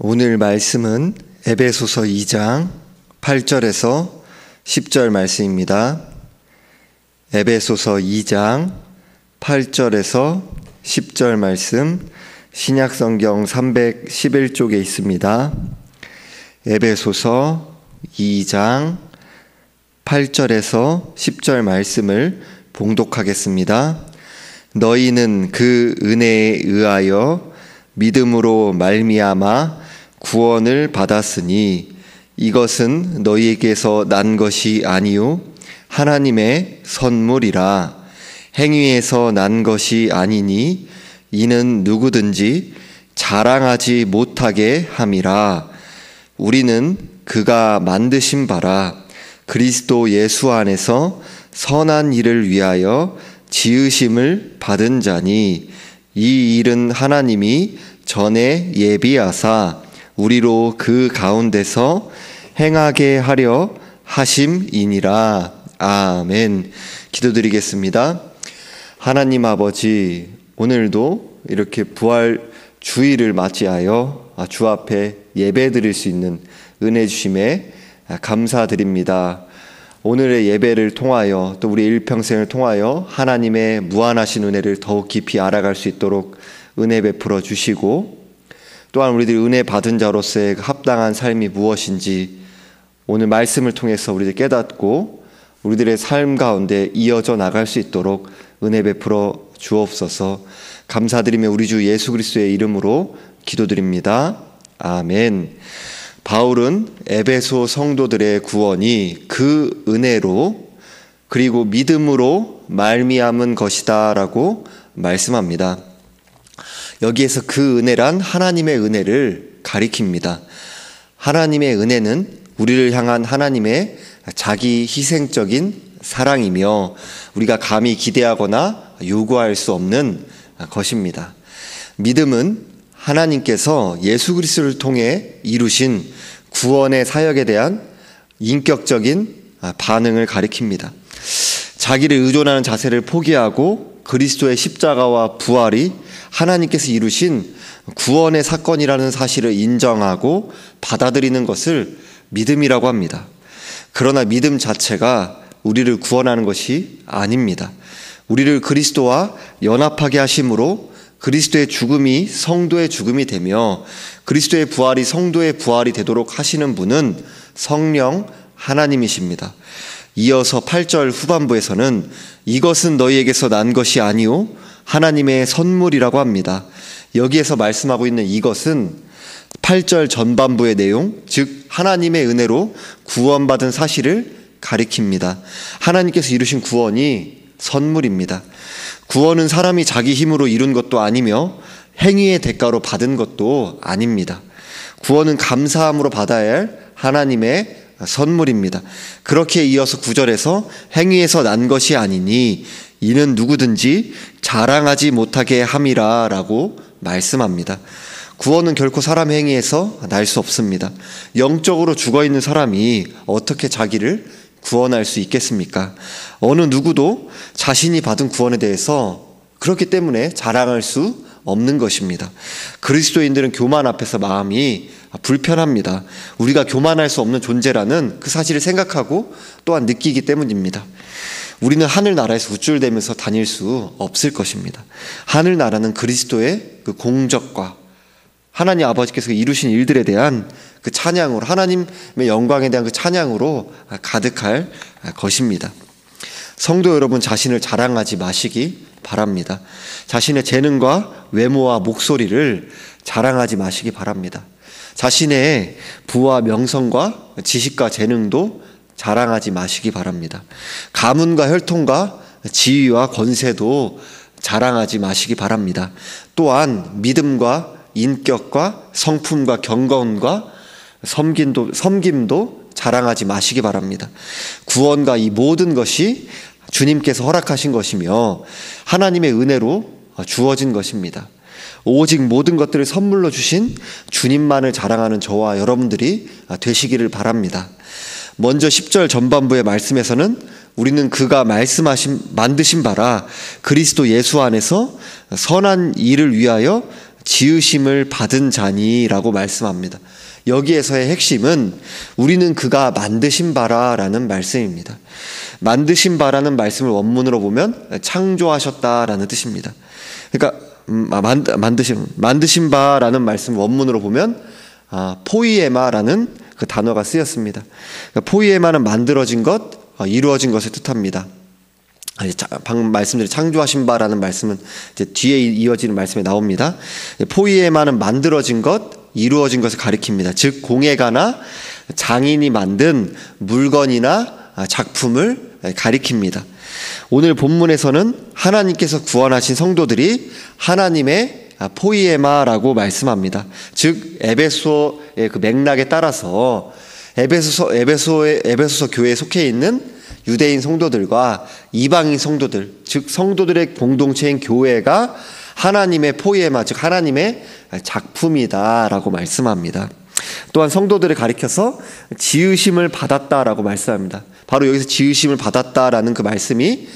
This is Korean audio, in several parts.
오늘 말씀은 에베소서 2장 8절에서 10절 말씀입니다. 에베소서 2장 8절에서 10절 말씀, 신약성경 311쪽에 있습니다. 에베소서 2장 8절에서 10절 말씀을 봉독하겠습니다. 너희는 그 은혜에 의하여 믿음으로 말미암아 구원을 받았으니 이것은 너희에게서 난 것이 아니요 하나님의 선물이라. 행위에서 난 것이 아니니 이는 누구든지 자랑하지 못하게 함이라. 우리는 그가 만드신 바라 그리스도 예수 안에서 선한 일을 위하여 지으심을 받은 자니 이 일은 하나님이 전에 예비하사 우리로 그 가운데서 행하게 하려 하심이니라. 아멘. 기도드리겠습니다. 하나님 아버지, 오늘도 이렇게 부활 주일을 맞이하여 주 앞에 예배드릴 수 있는 은혜 주심에 감사드립니다. 오늘의 예배를 통하여 또 우리 일평생을 통하여 하나님의 무한하신 은혜를 더욱 깊이 알아갈 수 있도록 은혜 베풀어 주시고, 또한 우리들이 은혜 받은 자로서의 합당한 삶이 무엇인지 오늘 말씀을 통해서 우리들 깨닫고 우리들의 삶 가운데 이어져 나갈 수 있도록 은혜 베풀어 주옵소서. 감사드리며 우리 주 예수 그리스도의 이름으로 기도드립니다. 아멘. 바울은 에베소 성도들의 구원이 그 은혜로 그리고 믿음으로 말미암은 것이다 라고 말씀합니다. 여기에서 그 은혜란 하나님의 은혜를 가리킵니다. 하나님의 은혜는 우리를 향한 하나님의 자기 희생적인 사랑이며 우리가 감히 기대하거나 요구할 수 없는 것입니다. 믿음은 하나님께서 예수 그리스도를 통해 이루신 구원의 사역에 대한 인격적인 반응을 가리킵니다. 자기를 의존하는 자세를 포기하고 그리스도의 십자가와 부활이 하나님께서 이루신 구원의 사건이라는 사실을 인정하고 받아들이는 것을 믿음이라고 합니다. 그러나 믿음 자체가 우리를 구원하는 것이 아닙니다. 우리를 그리스도와 연합하게 하심으로 그리스도의 죽음이 성도의 죽음이 되며 그리스도의 부활이 성도의 부활이 되도록 하시는 분은 성령 하나님이십니다. 이어서 8절 후반부에서는 이것은 너희에게서 난 것이 아니요 하나님의 선물이라고 합니다. 여기에서 말씀하고 있는 이것은 8절 전반부의 내용, 즉 하나님의 은혜로 구원받은 사실을 가리킵니다. 하나님께서 이루신 구원이 선물입니다. 구원은 사람이 자기 힘으로 이룬 것도 아니며 행위의 대가로 받은 것도 아닙니다. 구원은 감사함으로 받아야 할 하나님의 선물입니다. 그렇게 이어서 9절에서 행위에서 난 것이 아니니 이는 누구든지 자랑하지 못하게 함이라 라고 말씀합니다. 구원은 결코 사람 행위에서 날 수 없습니다. 영적으로 죽어있는 사람이 어떻게 자기를 구원할 수 있겠습니까? 어느 누구도 자신이 받은 구원에 대해서 그렇기 때문에 자랑할 수 없는 것입니다. 그리스도인들은 교만 앞에서 마음이 불편합니다. 우리가 교만할 수 없는 존재라는 그 사실을 생각하고 또한 느끼기 때문입니다. 우리는 하늘나라에서 우쭐대면서 다닐 수 없을 것입니다. 하늘나라는 그리스도의 그 공적과 하나님 아버지께서 이루신 일들에 대한 그 찬양으로, 하나님의 영광에 대한 그 찬양으로 가득할 것입니다. 성도 여러분, 자신을 자랑하지 마시기 바랍니다. 자신의 재능과 외모와 목소리를 자랑하지 마시기 바랍니다. 자신의 부와 명성과 지식과 재능도 자랑하지 마시기 바랍니다. 가문과 혈통과 지위와 권세도 자랑하지 마시기 바랍니다. 또한 믿음과 인격과 성품과 경건과 섬김도 자랑하지 마시기 바랍니다. 구원과 이 모든 것이 주님께서 허락하신 것이며 하나님의 은혜로 주어진 것입니다. 오직 모든 것들을 선물로 주신 주님만을 자랑하는 저와 여러분들이 되시기를 바랍니다. 먼저 10절 전반부의 말씀에서는 우리는 그가 만드신 바라 그리스도 예수 안에서 선한 일을 위하여 지으심을 받은 자니라고 말씀합니다. 여기에서의 핵심은 우리는 그가 만드신 바라라는 말씀입니다. 만드신 바라는 말씀을 원문으로 보면 창조하셨다라는 뜻입니다. 그러니까 만드신 바라는 말씀 원문으로 보면 포이에마라는 그 단어가 쓰였습니다. 그러니까 포이에마는 만들어진 것, 이루어진 것을 뜻합니다. 방금 말씀드린 창조하신 바라는 말씀은 이제 뒤에 이어지는 말씀에 나옵니다. 포이에마는 만들어진 것, 이루어진 것을 가리킵니다. 즉 공예가나 장인이 만든 물건이나 작품을 가리킵니다. 오늘 본문에서는 하나님께서 구원하신 성도들이 하나님의 포이에마라고 말씀합니다. 즉 에베소의 그 맥락에 따라서 에베소서 교회에 속해 있는 유대인 성도들과 이방인 성도들, 즉 성도들의 공동체인 교회가 하나님의 포이에마, 즉 하나님의 작품이다라고 말씀합니다. 또한 성도들을 가리켜서 지으심을 받았다라고 말씀합니다. 바로 여기서 지으심을 받았다라는 그 말씀이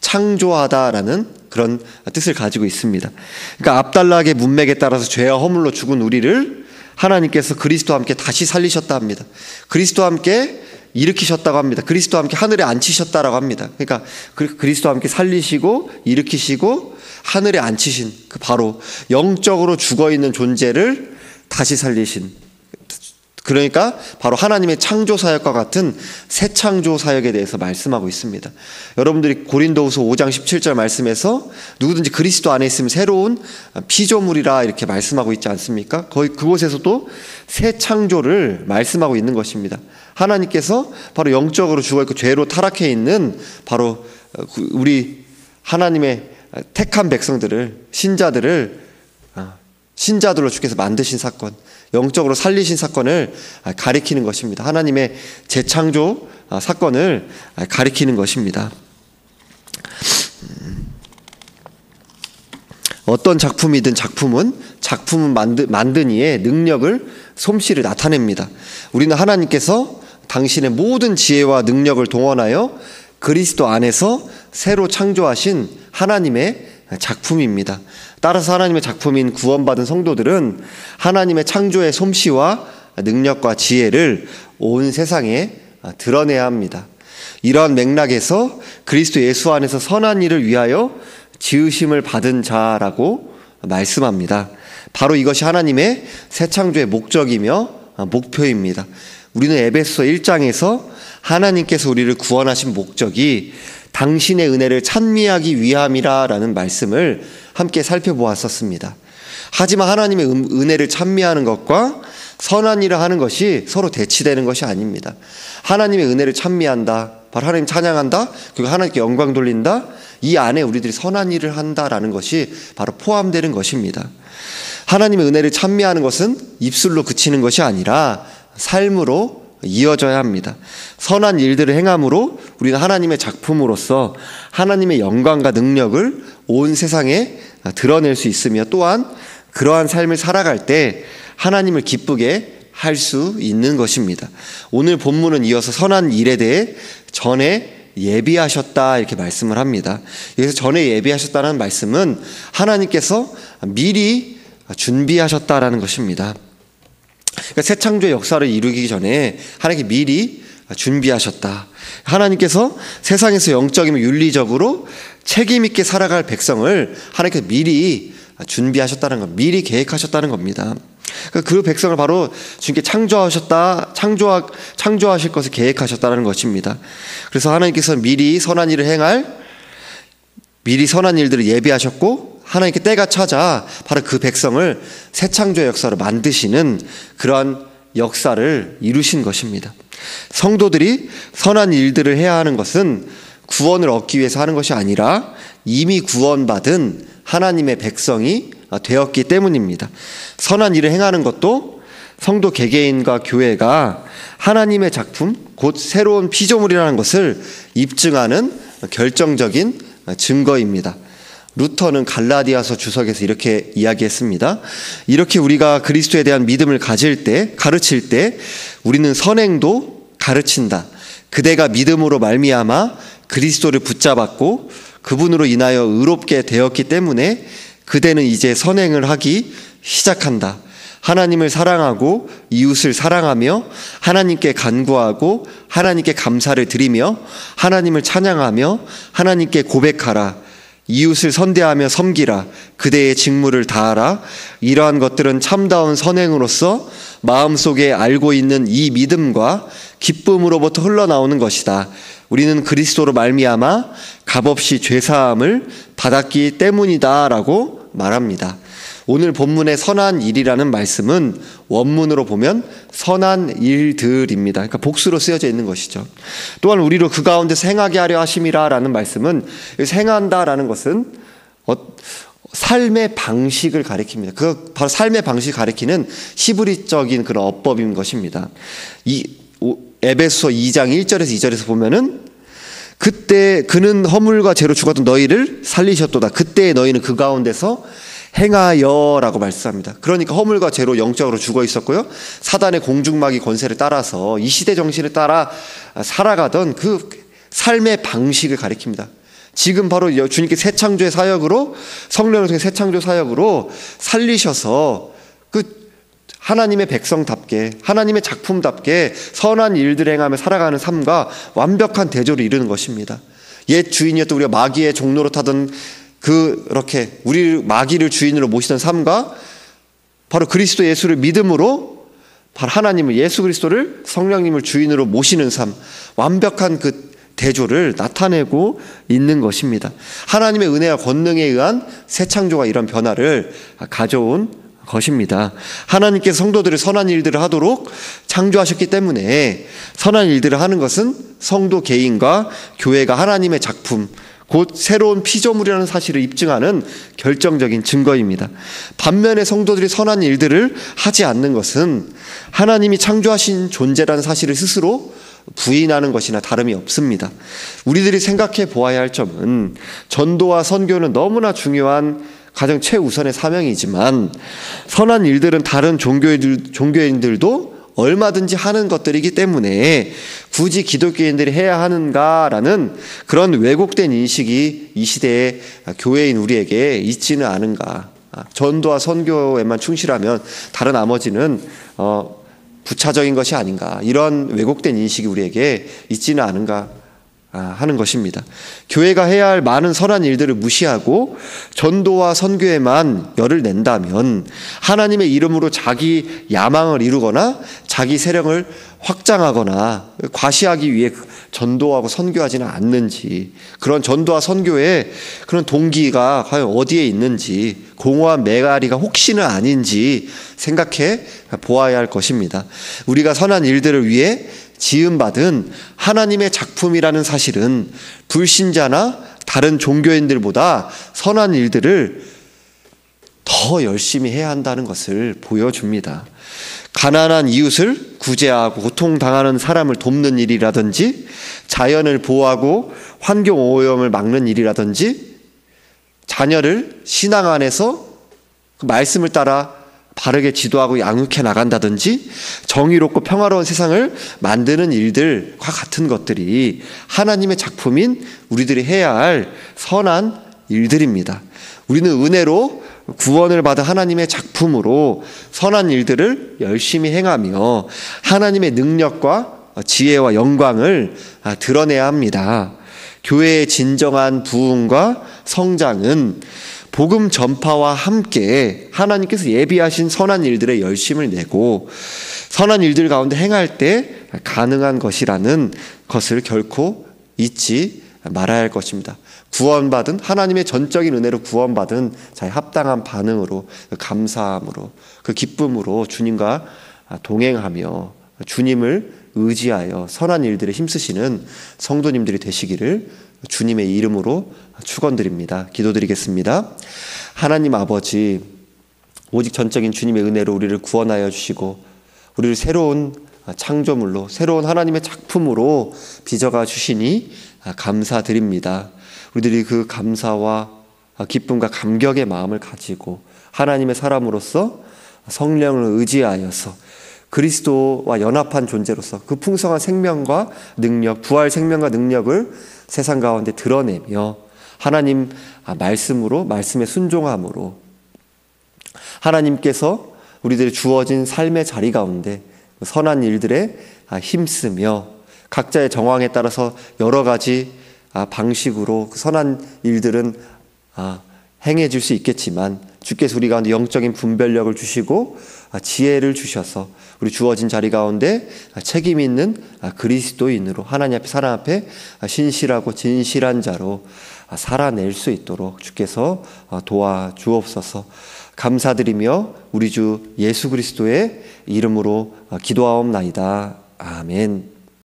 창조하다라는 그런 뜻을 가지고 있습니다. 그러니까 압달락의 문맥에 따라서 죄와 허물로 죽은 우리를 하나님께서 그리스도와 함께 다시 살리셨다 합니다. 그리스도와 함께 일으키셨다고 합니다. 그리스도와 함께 하늘에 앉히셨다라고 합니다. 그러니까 그리스도와 함께 살리시고 일으키시고 하늘에 앉히신 그 바로 영적으로 죽어있는 존재를 다시 살리신, 그러니까 바로 하나님의 창조 사역과 같은 새 창조 사역에 대해서 말씀하고 있습니다. 여러분들이 고린도후서 5장 17절 말씀에서 누구든지 그리스도 안에 있으면 새로운 피조물이라 이렇게 말씀하고 있지 않습니까? 거의 그곳에서도 새 창조를 말씀하고 있는 것입니다. 하나님께서 바로 영적으로 죽어있고 죄로 타락해 있는 바로 우리 하나님의 택한 백성들을, 신자들로 주께서 만드신 사건, 영적으로 살리신 사건을 가리키는 것입니다. 하나님의 재창조 사건을 가리키는 것입니다. 어떤 작품이든 작품은 만든 이의 능력을, 솜씨를 나타냅니다. 우리는 하나님께서 당신의 모든 지혜와 능력을 동원하여 그리스도 안에서 새로 창조하신 하나님의 작품입니다. 따라서 하나님의 작품인 구원받은 성도들은 하나님의 창조의 솜씨와 능력과 지혜를 온 세상에 드러내야 합니다. 이러한 맥락에서 그리스도 예수 안에서 선한 일을 위하여 지으심을 받은 자라고 말씀합니다. 바로 이것이 하나님의 새 창조의 목적이며 목표입니다. 우리는 에베소 1장에서 하나님께서 우리를 구원하신 목적이 당신의 은혜를 찬미하기 위함이라는 말씀을 함께 살펴보았었습니다. 하지만 하나님의 은혜를 찬미하는 것과 선한 일을 하는 것이 서로 대치되는 것이 아닙니다. 하나님의 은혜를 찬미한다, 바로 하나님 찬양한다, 그리고 하나님께 영광 돌린다, 이 안에 우리들이 선한 일을 한다라는 것이 바로 포함되는 것입니다. 하나님의 은혜를 찬미하는 것은 입술로 그치는 것이 아니라 삶으로 이어져야 합니다. 선한 일들을 행함으로 우리는 하나님의 작품으로서 하나님의 영광과 능력을 온 세상에 드러낼 수 있으며, 또한 그러한 삶을 살아갈 때 하나님을 기쁘게 할 수 있는 것입니다. 오늘 본문은 이어서 선한 일에 대해 전에 예비하셨다 이렇게 말씀을 합니다. 여기서 전에 예비하셨다는 말씀은 하나님께서 미리 준비하셨다라는 것입니다. 그러니까 새 창조의 역사를 이루기 전에 하나님께 미리 준비하셨다. 하나님께서 세상에서 영적이며 윤리적으로 책임 있게 살아갈 백성을 하나님께서 미리 준비하셨다는 것, 미리 계획하셨다는 겁니다. 그 백성을 바로 주님께 창조하실 것을 계획하셨다는 것입니다. 그래서 하나님께서 미리 선한 일들을 예비하셨고, 하나님께 때가 찾아 바로 그 백성을 새 창조의 역사로 만드시는 그러한 역사를 이루신 것입니다. 성도들이 선한 일들을 해야 하는 것은 구원을 얻기 위해서 하는 것이 아니라 이미 구원받은 하나님의 백성이 되었기 때문입니다. 선한 일을 행하는 것도 성도 개개인과 교회가 하나님의 작품, 곧 새로운 피조물이라는 것을 입증하는 결정적인 증거입니다. 루터는 갈라디아서 주석에서 이렇게 이야기했습니다. 이렇게 우리가 그리스도에 대한 믿음을 가르칠 때 우리는 선행도 가르친다. 그대가 믿음으로 말미암아 그리스도를 붙잡았고 그분으로 인하여 의롭게 되었기 때문에 그대는 이제 선행을 하기 시작한다. 하나님을 사랑하고 이웃을 사랑하며 하나님께 간구하고 하나님께 감사를 드리며 하나님을 찬양하며 하나님께 고백하라. 이웃을 선대하며 섬기라. 그대의 직무를 다하라. 이러한 것들은 참다운 선행으로서 마음속에 알고 있는 이 믿음과 기쁨으로부터 흘러나오는 것이다. 우리는 그리스도로 말미암아 값없이 죄사함을 받았기 때문이다 라고 말합니다. 오늘 본문의 선한 일이라는 말씀은 원문으로 보면 선한 일들입니다. 그러니까 복수로 쓰여져 있는 것이죠. 또한 우리로 그 가운데서 행하게 하려 하심이라 라는 말씀은 행한다라는 것은 삶의 방식을 가리킵니다. 그 바로 삶의 방식을 가리키는 히브리적인 그런 어법인 것입니다. 에베소 2장 1절에서 2절에서 보면은 그때 그는 허물과 죄로 죽었던 너희를 살리셨도다. 그때 너희는 그 가운데서 행하여라고 말씀합니다. 그러니까 허물과 죄로 영적으로 죽어 있었고요. 사단의 공중마귀 권세를 따라서 이 시대 정신을 따라 살아가던 그 삶의 방식을 가리킵니다. 지금 바로 주님께 새 창조의 사역으로 성령을 통해 새 창조 사역으로 살리셔서 그 하나님의 백성답게 하나님의 작품답게 선한 일들을 행하며 살아가는 삶과 완벽한 대조를 이루는 것입니다. 옛 주인이었던 우리가 마귀의 종로로 타던 그렇게 우리 마귀를 주인으로 모시던 삶과 바로 그리스도 예수를 믿음으로 바로 하나님을 예수 그리스도를 성령님을 주인으로 모시는 삶, 완벽한 그 대조를 나타내고 있는 것입니다. 하나님의 은혜와 권능에 의한 새 창조가 이런 변화를 가져온 것입니다. 하나님께서 성도들을 선한 일들을 하도록 창조하셨기 때문에 선한 일들을 하는 것은 성도 개인과 교회가 하나님의 작품, 곧 새로운 피조물이라는 사실을 입증하는 결정적인 증거입니다. 반면에 성도들이 선한 일들을 하지 않는 것은 하나님이 창조하신 존재라는 사실을 스스로 부인하는 것이나 다름이 없습니다. 우리들이 생각해 보아야 할 점은 전도와 선교는 너무나 중요한 가장 최우선의 사명이지만 선한 일들은 다른 종교인들도 얼마든지 하는 것들이기 때문에 굳이 기독교인들이 해야 하는가라는 그런 왜곡된 인식이 이 시대의 교회인 우리에게 있지는 않은가. 전도와 선교에만 충실하면 다른 나머지는 부차적인 것이 아닌가. 이런 왜곡된 인식이 우리에게 있지는 않은가 하는 것입니다. 교회가 해야 할 많은 선한 일들을 무시하고 전도와 선교에만 열을 낸다면 하나님의 이름으로 자기 야망을 이루거나 자기 세력을 확장하거나 과시하기 위해 전도하고 선교하지는 않는지, 그런 전도와 선교의 그런 동기가 과연 어디에 있는지, 공허한 메아리가 혹시는 아닌지 생각해 보아야 할 것입니다. 우리가 선한 일들을 위해 지음받은 하나님의 작품이라는 사실은 불신자나 다른 종교인들보다 선한 일들을 더 열심히 해야 한다는 것을 보여줍니다. 가난한 이웃을 구제하고 고통당하는 사람을 돕는 일이라든지, 자연을 보호하고 환경 오염을 막는 일이라든지, 자녀를 신앙 안에서 그 말씀을 따라 바르게 지도하고 양육해 나간다든지, 정의롭고 평화로운 세상을 만드는 일들과 같은 것들이 하나님의 작품인 우리들이 해야 할 선한 일들입니다. 우리는 은혜로 구원을 받은 하나님의 작품으로 선한 일들을 열심히 행하며 하나님의 능력과 지혜와 영광을 드러내야 합니다. 교회의 진정한 부흥과 성장은 복음 전파와 함께 하나님께서 예비하신 선한 일들에 열심을 내고 선한 일들 가운데 행할 때 가능한 것이라는 것을 결코 잊지 말아야 할 것입니다. 구원받은 하나님의 전적인 은혜로 구원받은 자의 합당한 반응으로, 그 감사함으로, 그 기쁨으로 주님과 동행하며 주님을 의지하여 선한 일들에 힘쓰시는 성도님들이 되시기를 주님의 이름으로 축원드립니다. 기도드리겠습니다. 하나님 아버지, 오직 전적인 주님의 은혜로 우리를 구원하여 주시고 우리를 새로운 창조물로, 새로운 하나님의 작품으로 빚어가 주시니 감사드립니다. 우리들이 그 감사와 기쁨과 감격의 마음을 가지고 하나님의 사람으로서 성령을 의지하여서 그리스도와 연합한 존재로서 그 풍성한 생명과 능력, 부활 생명과 능력을 세상 가운데 드러내며 하나님 말씀으로, 말씀에 순종함으로 하나님께서 우리들이 주어진 삶의 자리 가운데 선한 일들에 힘쓰며 각자의 정황에 따라서 여러 가지 방식으로 그 선한 일들은 행해질 수 있겠지만 주께서 우리 가운데 영적인 분별력을 주시고 지혜를 주셔서 우리 주어진 자리 가운데 책임 있는 그리스도인으로 하나님 앞에 사람 앞에 신실하고 진실한 자로 살아낼 수 있도록 주께서 도와주옵소서. 감사드리며 우리 주 예수 그리스도의 이름으로 기도하옵나이다. 아멘.